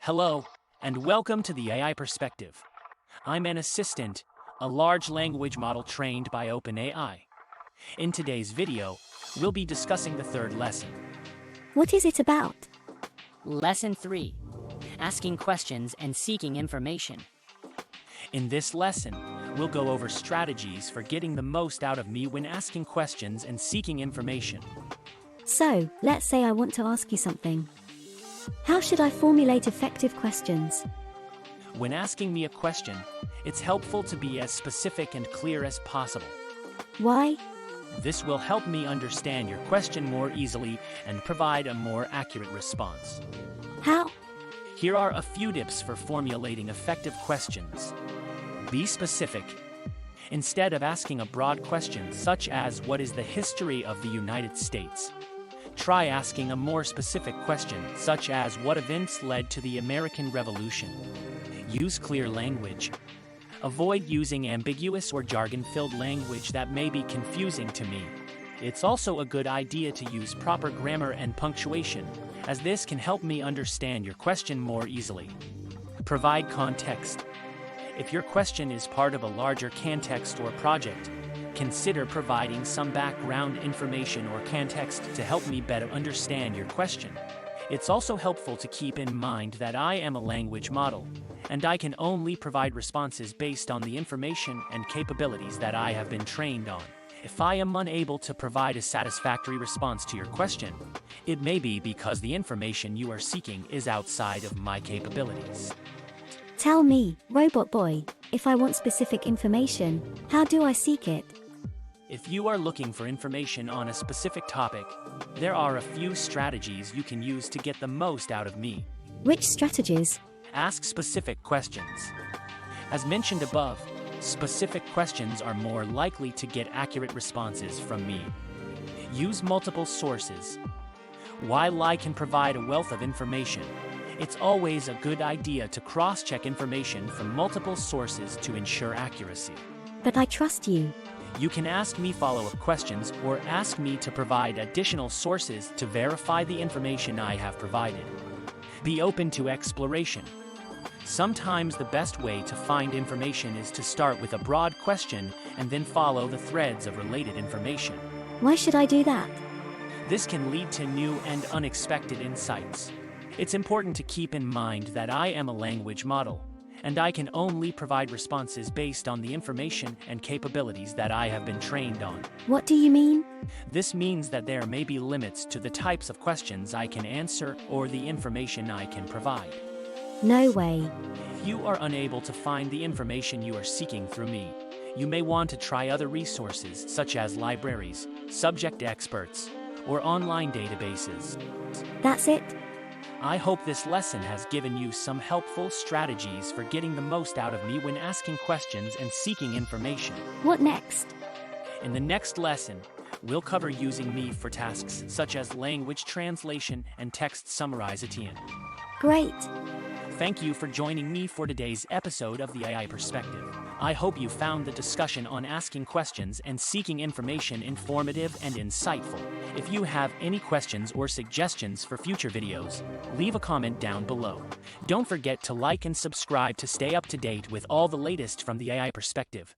Hello, and welcome to the AI Perspective. I'm an assistant, a large language model trained by OpenAI. In today's video, we'll be discussing the third lesson. What is it about? Lesson 3. Asking questions and seeking information. In this lesson, we'll go over strategies for getting the most out of me when asking questions and seeking information. So, let's say I want to ask you something. How should I formulate effective questions? When asking me a question, it's helpful to be as specific and clear as possible. Why? This will help me understand your question more easily and provide a more accurate response. How? Here are a few tips for formulating effective questions. Be specific. Instead of asking a broad question such as "What is the history of the United States?" try asking a more specific question such as "What events led to the American Revolution?" Use clear language. Avoid using ambiguous or jargon-filled language that may be confusing to me. It's also a good idea to use proper grammar and punctuation, as this can help me understand your question more easily. Provide context. If your question is part of a larger context or project, consider providing some background information or context to help me better understand your question. It's also helpful to keep in mind that I am a language model, and I can only provide responses based on the information and capabilities that I have been trained on. If I am unable to provide a satisfactory response to your question, it may be because the information you are seeking is outside of my capabilities. Tell me, robot boy, if I want specific information, how do I seek it? If you are looking for information on a specific topic, there are a few strategies you can use to get the most out of me. Which strategies? Ask specific questions. As mentioned above, specific questions are more likely to get accurate responses from me. Use multiple sources. While I can provide a wealth of information, it's always a good idea to cross-check information from multiple sources to ensure accuracy. But I trust you. You can ask me follow-up questions or ask me to provide additional sources to verify the information I have provided. Be open to exploration. Sometimes the best way to find information is to start with a broad question and then follow the threads of related information. Why should I do that? This can lead to new and unexpected insights. It's important to keep in mind that I am a language model, and I can only provide responses based on the information and capabilities that I have been trained on. What do you mean? This means that there may be limits to the types of questions I can answer or the information I can provide. No way. If you are unable to find the information you are seeking through me, you may want to try other resources such as libraries, subject experts, or online databases. That's it? I hope this lesson has given you some helpful strategies for getting the most out of me when asking questions and seeking information. What next? In the next lesson, we'll cover using me for tasks such as language translation and text summarization. Great. Thank you for joining me for today's episode of the AI Perspective. I hope you found the discussion on asking questions and seeking information informative and insightful. If you have any questions or suggestions for future videos, leave a comment down below. Don't forget to like and subscribe to stay up to date with all the latest from the AI Perspective.